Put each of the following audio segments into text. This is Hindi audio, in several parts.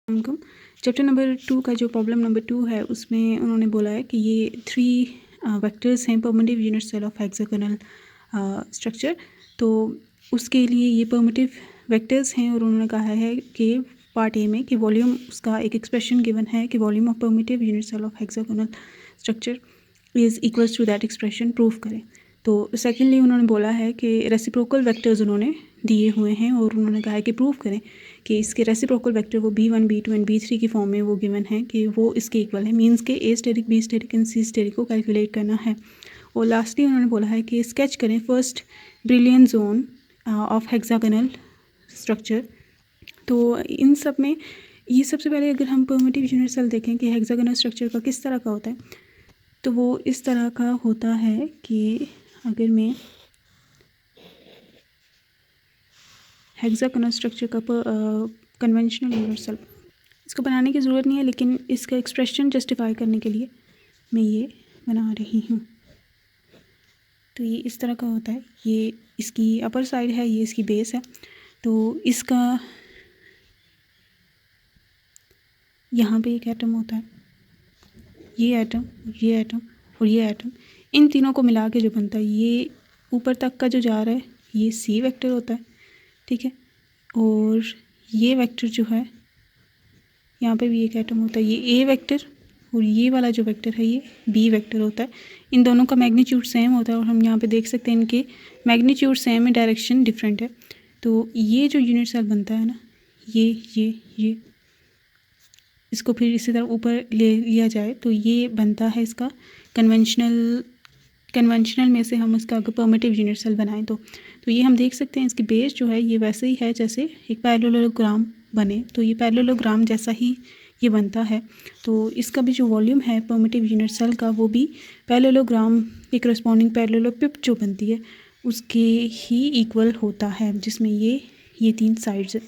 हमको चैप्टर नंबर 2 का जो प्रॉब्लम नंबर 2 है उसमें उन्होंने बोला है कि ये 3 वेक्टर्स हैं primitive unit cell of hexagonal structure. तो उसके लिए ये परमिटिव वेक्टर्स हैं और उन्होंने कहा है कि पार्ट ए में कि वॉल्यूम उसका एक एक्सप्रेशन गिवन है कि volume of primitive unit cell of hexagonal structure is equals to that expression proof करें। तो सेकेंडली उन्होंने बोला है कि रेसिप्रोकल वेक्टर्स उन्होंने दिए हुए हैं और उन्होंने कहा है कि प्रूफ करें कि इसके रेसिप्रोकल वेक्टर वो b1 b2 एंड b3 की फॉर्म में वो गिवन है कि वो इसके इक्वल है। मींस के A asterisk B asterisk and C asterisk को कैलकुलेट करना है। और लास्टली उन्होंने बोला है कि स्केच करें first brilliant zone of hexagonal structure. तो इन सब में ये सबसे पहले अगर हम परमिटिव यूनिट सेल देखें कि हेक्सागोनल स्ट्रक्चर का किस तरह का होता है, तो वो इस तरह का होता है कि अगर मैं हेक्सागोनल स्ट्रक्चर का कन्वेंशनल यूनिट सेल, इसको बनाने की ज़रूरत नहीं है लेकिन इसका एक्सप्रेशन जस्टिफाई करने के लिए मैं ये बना रही हूँ। तो ये इस तरह का होता है, ये इसकी अपर साइड है, ये इसकी बेस है। तो इसका यहाँ पे एक एटम होता है, ये एटम, ये एटम और ये एटम, इन तीनों को मिला के जो बनता है ये ऊपर तक का जो जा रहा है ये सी वेक्टर होता है, ठीक है। और ये वेक्टर जो है यहाँ पे भी एक एटम होता है, ये ए वेक्टर, और ये वाला जो वेक्टर है ये बी वेक्टर होता है। इन दोनों का मैग्नीट्यूड सेम होता है और हम यहाँ पे देख सकते हैं इनके मैग्नीट्यूड सेम है, डायरेक्शन डिफरेंट है। तो ये जो यूनिट सेल बनता है ना, ये इसको फिर इसी तरह ऊपर ले लिया जाए तो ये बनता है इसका कन्वेंशनल में से हम इसका अगर परमिटिव यूनिट सेल बनाएं तो ये हम देख सकते हैं इसकी बेस जो है ये वैसे ही है जैसे एक पैरेललोग्राम बने, तो ये पैरेललोग्राम जैसा ही ये बनता है। तो इसका भी जो वॉल्यूम है परमिटिव यूनिट सेल का वो भी पैरेललोग्राम के करस्पॉन्डिंग पैरेललोपिप जो बनती है उसके ही इक्वल होता है, जिसमें ये 3 साइड्स है,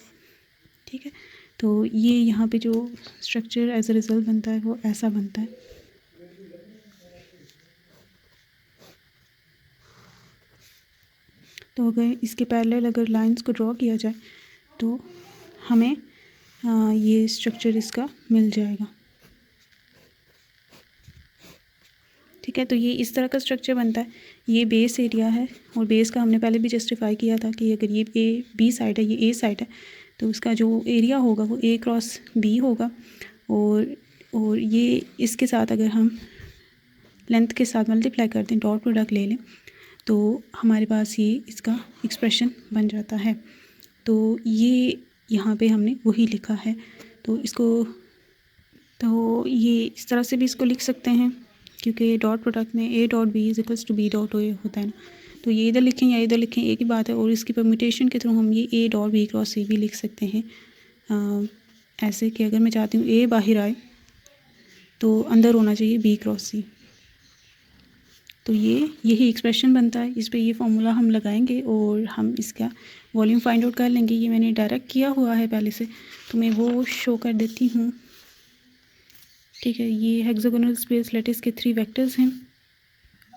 ठीक है। तो ये यहाँ पे जो स्ट्रक्चर एज अ रिजल्ट बनता है वो ऐसा बनता है। तो अगर इसके पैरेलल अगर लाइंस को ड्रॉ किया जाए तो हमें ये स्ट्रक्चर इसका मिल जाएगा, ठीक है। तो ये इस तरह का स्ट्रक्चर बनता है, ये बेस एरिया है और बेस का हमने पहले भी जस्टिफाई किया था कि अगर ये ए बी साइड है, ये ए साइड है, तो उसका जो एरिया होगा वो ए क्रॉस बी होगा। और ये इसके साथ अगर हम लेंथ के साथ मल्टीप्लाई कर दें, डॉट प्रोडक्ट ले लें, तो हमारे पास ये इसका एक्सप्रेशन बन जाता है। तो ये यहाँ पे हमने वही लिखा है। तो ये इस तरह से भी इसको लिख सकते हैं क्योंकि डॉट प्रोडक्ट में A dot B is equals to B dot O होता है ना, तो ये इधर लिखें या इधर लिखें एक ही बात है। और इसकी परम्यूटेशन के थ्रू हम ये ए डॉट बी क्रॉस सी भी लिख सकते हैं ऐसे कि अगर मैं चाहती हूँ ए बाहर आए तो अंदर होना चाहिए बी क्रॉस सी। तो यही एक्सप्रेशन बनता है, इस पे ये फार्मूला हम लगाएंगे और हम इसका वॉल्यूम फाइंड आउट कर लेंगे। ये मैंने डायरेक्ट किया हुआ है पहले से, तो मैं वो शो कर देती हूँ, ठीक है। ये हेक्सागोनल स्पेस लैटिस के 3 वेक्टर्स हैं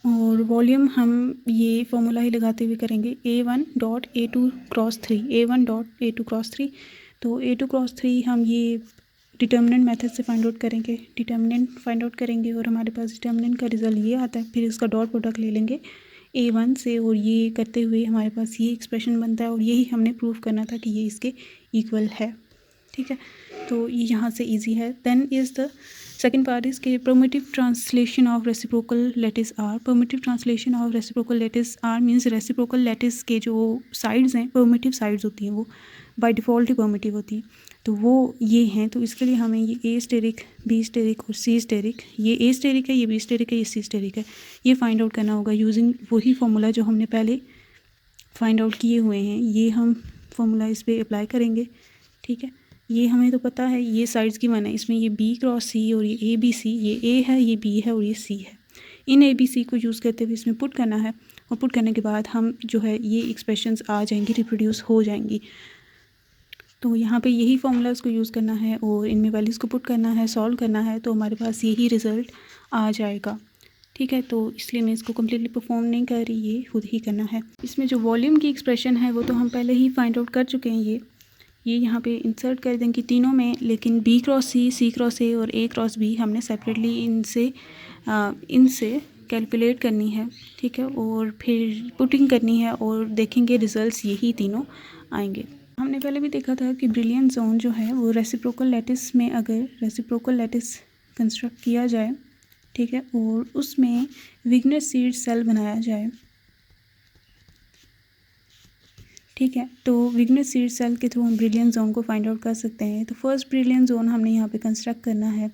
और वॉल्यूम हम ये फार्मूला ही लगाते हुए करेंगे, a1 dot a2 cross 3, a1 dot a2 cross 3। तो a2 क्रॉस 3 हम ये डिटर्मिनेंट मेथड से फाइंड आउट करेंगे, डिटर्मिनेंट फाइंड आउट करेंगे और हमारे पास डिटर्मिनेंट का रिजल्ट ये आता है। फिर इसका डॉट प्रोडक्ट ले लेंगे a1 से और ये करते हुए हमारे पास ये एक्सप्रेशन बनता है और यही हमने प्रूव करना था कि ये इसके इक्वल है, ठीक है। तो ये यहाँ से इजी है। Then is the second part is के primitive translation of reciprocal lattice R. Primitive translation of reciprocal lattice R means reciprocal lattice के जो साइड्स हैं परमिटिव साइड्स होती हैं, वो बाय डिफ़ॉल्ट ही परमिटिव होती हैं, तो वो ये हैं। तो इसके लिए हमें ये ए स्टेरिक, बी स्टेरिक और सी स्टेरिक, ये ए स्टेरिक है, ये बी स्टेरिक है, ये सी स्टेरिक है, ये फाइंड आउट करना होगा यूजिंग वही फार्मूला जो हमने पहले फाइंड आउट किए हुए हैं। ये हम फार्मूला इस पर अप्लाई करेंगे, ठीक है। ये हमें तो पता है ये साइड्स की वन है, इसमें ये बी क्रॉस सी और ये ए बी सी, ये ए है, ये बी है और ये सी है। इन ए बी सी को यूज़ करते हुए इसमें पुट करना है और पुट करने के बाद हम जो है ये एक्सप्रेशंस आ जाएंगी, रिप्रोड्यूस हो जाएंगी। तो यहाँ पे यही फार्मूलाज को यूज़ करना है और इनमें वैल्यूज़ को पुट करना है, सॉल्व करना है, तो हमारे पास यही रिज़ल्ट आ जाएगा, ठीक है। तो इसलिए मैं इसको कम्प्लीटली परफॉर्म नहीं कर रही, ये खुद ही करना है। इसमें जो वॉल्यूम की एक्सप्रेशन है वो तो हम पहले ही फाइंड आउट कर चुके हैं। ये यहाँ पे इंसर्ट कर दें कि तीनों में, लेकिन B cross C cross A और ए क्रॉस बी हमने सेपरेटली इनसे कैलकुलेट करनी है, ठीक है, और फिर पुटिंग करनी है और देखेंगे रिजल्ट्स यही तीनों आएंगे। हमने पहले भी देखा था कि ब्रिलियंट जोन जो है वो रेसिप्रोकल लैटिस में, अगर रेसिप्रोकल लैटिस कंस्ट्रक्ट किया जाए, ठीक है, और उसमें विग्नर सीड सेल बनाया जाए, ठीक है, तो विग्नर सीड सेल के थ्रू हम ब्रिलियंट जोन को फाइंड आउट कर सकते हैं। तो फर्स्ट ब्रिलियंट जोन हमने यहाँ पे कंस्ट्रक्ट करना है।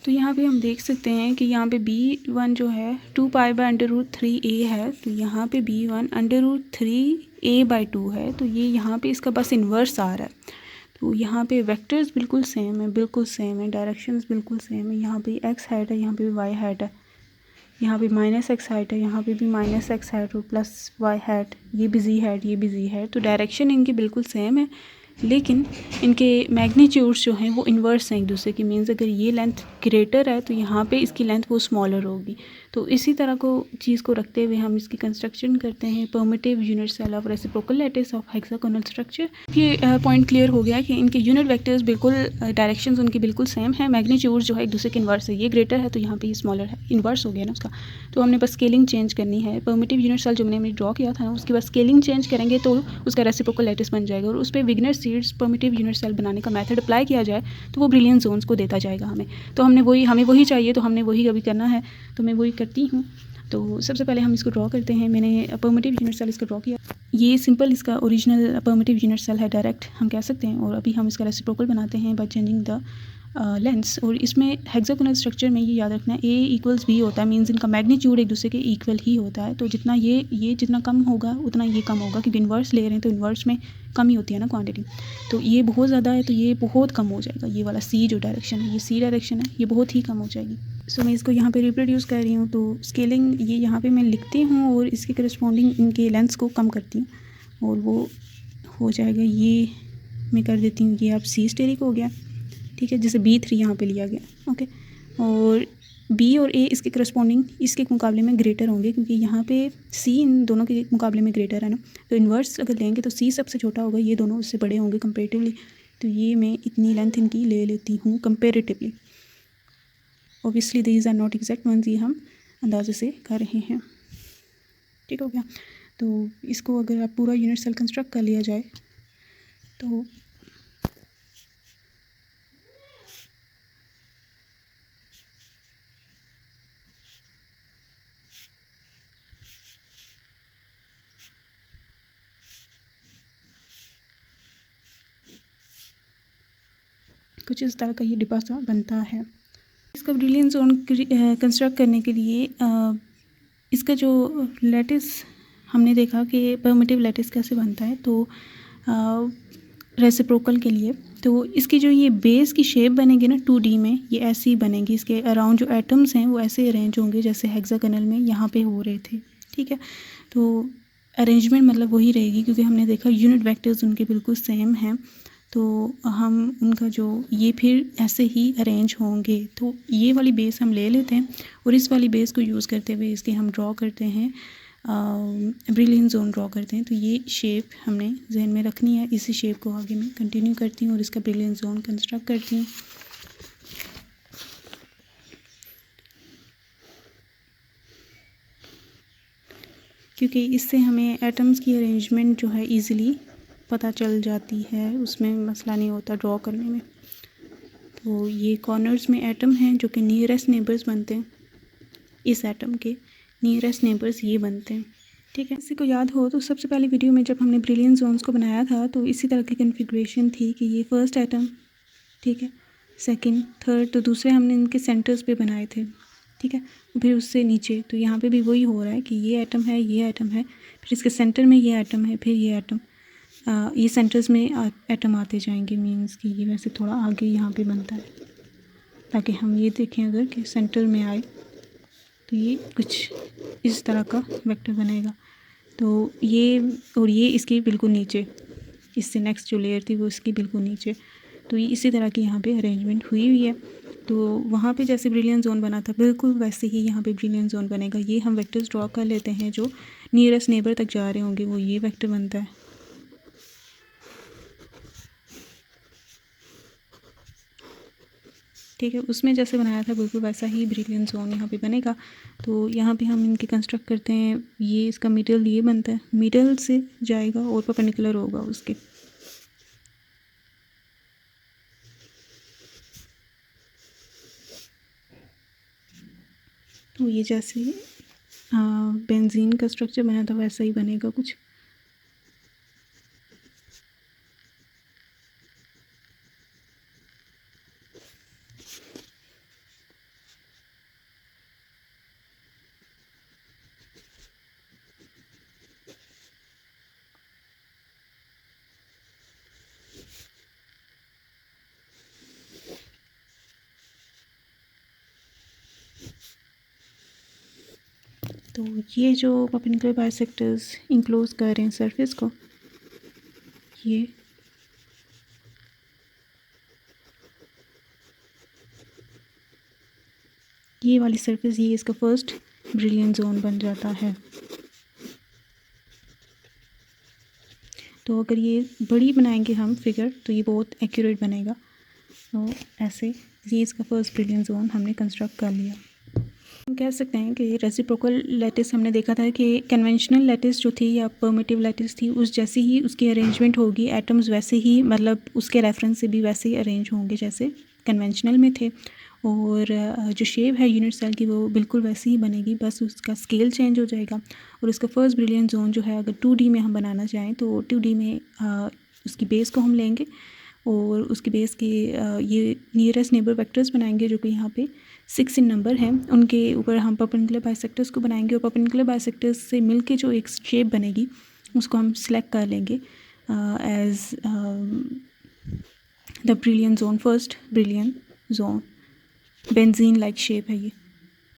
तो यहाँ पे हम देख सकते हैं कि यहाँ पे B1 जो है 2π/√3a है, तो यहाँ पे B1 √3a/2 है, तो ये यहाँ पे इसका बस इन्वर्स आ रहा है। तो यहाँ पे वेक्टर्स बिल्कुल सेम है, बिल्कुल सेम है, डायरेक्शंस बिल्कुल सेम है। यहाँ पे x हैट है, यहाँ पे y हैट है, यहाँ पे -x हैट है, यहाँ पे भी -x हैट और +y हैट, ये भी z हैट, ये भी z हैट। तो डायरेक्शन इनकी बिल्कुल सेम है, लेकिन इनके मैग्नीट्यूड्स जो हैं वो इन्वर्स हैं एक दूसरे की। मीन्स अगर ये लेंथ ग्रेटर है तो यहाँ पे इसकी लेंथ वो स्मॉलर होगी। तो इसी तरह को चीज़ को रखते हुए हम इसकी कंस्ट्रक्शन करते हैं primitive unit cell of reciprocal lattice of hexagonal structure. ये पॉइंट क्लियर हो गया कि इनके यूनिट वेक्टर्स बिल्कुल डायरेक्शंस उनकी बिल्कुल सेम है, मैग्नीट्यूड्स जो है एक दूसरे के इन्वर्स है। ये ग्रेटर है तो यहाँ पे ये स्मॉलर है, इन्वर्स हो गया ना उसका। तो हमने बस स्केलिंग चेंज करनी है। परमिटिव यूनिट सेल जो हमने ड्रॉ किया था ना, उसकी बस स्केलिंग चेंज करेंगे तो उसका रेसिप्रोकल लैटिस बन जाएगा, और उस पर विग्नर सीड्स परमिटिव यूनिट सेल बनाने का मेथड अप्लाई किया जाए तो वो ब्रिलियंट जोन्स को देता जाएगा हमें। तो हमें वही चाहिए, तो हमने वही अभी करना है, तो मैं वही करती हूँ। तो सबसे पहले हम इसको ड्रॉ करते हैं। मैंने परमिटिव यूनिट सेल इसका ड्रॉ किया। ये सिंपल इसका ओरिजिनल परमिटिव यूनिट सेल है, डायरेक्ट हम कह सकते हैं। और अभी हम इसका रेसिप्रोकल बनाते हैं बाय चेंजिंग द लेंस। और इसमें हेक्सागोनल स्ट्रक्चर में ये याद रखना है A = B होता है, मीन्स इनका मैग्नीट्यूड एक दूसरे के इक्वल ही होता है। तो जितना ये जितना कम होगा उतना ये कम होगा, क्योंकि इन्वर्स ले रहे हैं तो इन्वर्स में कम ही होती है ना क्वांटिटी। तो ये बहुत ज़्यादा है तो ये बहुत कम हो जाएगा। ये वाला C जो डायरेक्शन है, ये C डायरेक्शन है, ये बहुत ही कम हो जाएगी। सो मैं इसको यहाँ पे रिप्रोड्यूस कर रही हूँ। तो स्केलिंग ये यहाँ पे मैं लिखती हूँ और इसके करस्पॉन्डिंग इनके लेंस को कम करती हूँ और वो हो जाएगा। ये मैं कर देती हूँ, ये अब C स्टेरिक हो गया, ठीक है, जैसे B3 यहाँ पे लिया गया, ओके। और B और A इसके करस्पॉन्डिंग इसके मुकाबले में ग्रेटर होंगे, क्योंकि यहाँ पे C इन दोनों के मुकाबले में ग्रेटर है ना। तो इन्वर्स अगर लेंगे तो C सबसे छोटा होगा, ये दोनों उससे बड़े होंगे कंपेरेटिवली। तो ये मैं इतनी लेंथ इनकी ले लेती हूँ comparatively. Obviously these are not exact ones, ये हम अंदाजे से कर रहे हैं, ठीक हो गया। तो इसको अगर आप पूरा यूनिट सेल कंस्ट्रक्ट कर लिया जाए तो कुछ इस तरह का ये डिब्बा सा बनता है। इसका ब्रिलियंट जोन कंस्ट्रक्ट करने के लिए इसका जो लैटिस हमने देखा कि परमिटिव लैटिस कैसे बनता है। तो रेसिप्रोकल के लिए तो इसकी जो ये बेस की शेप बनेगी ना 2D में, ये ऐसी बनेगी। इसके अराउंड जो एटम्स हैं वो ऐसे अरेंज होंगे जैसे हेक्सागोनल में यहाँ पे हो रहे थे, ठीक है। तो अरेंजमेंट मतलब वही रहेगी, क्योंकि हमने देखा यूनिट वेक्टर्स उनके बिल्कुल सेम हैं। तो हम उनका जो ये फिर ऐसे ही अरेंज होंगे। तो ये वाली बेस हम ले लेते हैं और इस वाली बेस को यूज़ करते हुए इसके हम ड्रॉ करते हैं, ब्रिलियंट जोन ड्रॉ करते हैं। तो ये शेप हमने जहन में रखनी है। इसी शेप को आगे मैं कंटिन्यू करती हूँ और इसका ब्रिलियंट जोन कंस्ट्रक्ट करती हूँ। क्योंकि इससे हमें एटम्स की अरेंजमेंट जो है इजीली पता चल जाती है, उसमें मसला नहीं होता ड्रॉ करने में। तो ये कॉर्नर्स में एटम हैं जो कि नियरेस्ट नेबर्स बनते हैं। इस एटम के नियरेस्ट नेबर्स ये बनते हैं, ठीक है। किसी को याद हो तो सबसे पहली वीडियो में जब हमने ब्रिलियंट जोन्स को बनाया था तो इसी तरह की कन्फिग्रेशन थी कि ये फर्स्ट एटम, ठीक है, सेकंड, थर्ड, तो दूसरे हमने इनके सेंटर्स पे बनाए थे, ठीक है। फिर उससे नीचे तो यहाँ पे भी वही हो रहा है कि ये एटम है, ये एटम है, फिर इसके सेंटर में ये एटम है, फिर ये एटम, ये सेंटर्स में एटम आते जाएंगे। मीन्स कि ये वैसे थोड़ा आगे यहाँ पे बनता है ताकि हम ये देखें अगर कि सेंटर में आए तो ये कुछ इस तरह का वेक्टर बनेगा। तो ये और ये इसके बिल्कुल नीचे, इससे नेक्स्ट जो लेयर थी वो इसकी बिल्कुल नीचे। तो ये इसी तरह की यहाँ पे अरेंजमेंट हुई हुई है। तो वहाँ पे जैसे ब्रिलियंट जोन बना था बिल्कुल वैसे ही यहाँ पे ब्रिलियंट जोन बनेगा। ये हम वेक्टर्स ड्रॉ कर लेते हैं जो नियरेस्ट नेबर तक जा रहे होंगे, वो ये वेक्टर बनता है, ठीक है, उसमें जैसे बनाया था बिल्कुल वैसा ही ब्रिलियंट जोन यहाँ पे बनेगा। तो यहाँ पे हम इनके कंस्ट्रक्ट करते हैं, ये इसका मिडल ये बनता है, मिडल से जाएगा और परपेंडिकुलर होगा उसके। तो ये जैसे बेंजीन का स्ट्रक्चर बना था वैसा ही बनेगा कुछ। तो ये जो परपेंडिकुलर बाइसेक्टर्स इंक्लोज कर रहे हैं सरफेस को, ये वाली सरफेस, ये इसका फर्स्ट ब्रिलियंट जोन बन जाता है। तो अगर ये बड़ी बनाएंगे हम फिगर तो ये बहुत एक्यूरेट बनेगा। तो ऐसे ये इसका फर्स्ट ब्रिलियंट जोन हमने कंस्ट्रक्ट कर लिया। हम कह सकते हैं कि रेसिप्रोकल लैटिस हमने देखा था कि कन्वेंशनल लैटिस जो थी या परमिटिव लैटिस थी उस जैसी ही उसकी अरेंजमेंट होगी, एटम्स वैसे ही, मतलब उसके रेफरेंस से भी वैसे ही अरेंज होंगे जैसे कन्वेंशनल में थे। और जो शेप है यूनिट सेल की वो बिल्कुल वैसी ही बनेगी, बस उसका स्केल चेंज हो जाएगा। और उसका फर्स्ट ब्रिलियंट जोन जो है, अगर 2D में हम बनाना चाहें तो 2D में उसकी बेस को हम लेंगे और उसकी बेस के ये नियरेस्ट नेबर वेक्टर्स बनाएंगे जो कि यहाँ पे 6 इन नंबर हैं, उनके ऊपर हम परपेंडिकुलर बाइसेक्टर्स को बनाएंगे और परपेंडिकुलर बाइसेक्टर्स से मिलके जो एक शेप बनेगी उसको हम सिलेक्ट कर लेंगे as the Brillouin zone, first Brillouin zone. Benzene like shape है ये।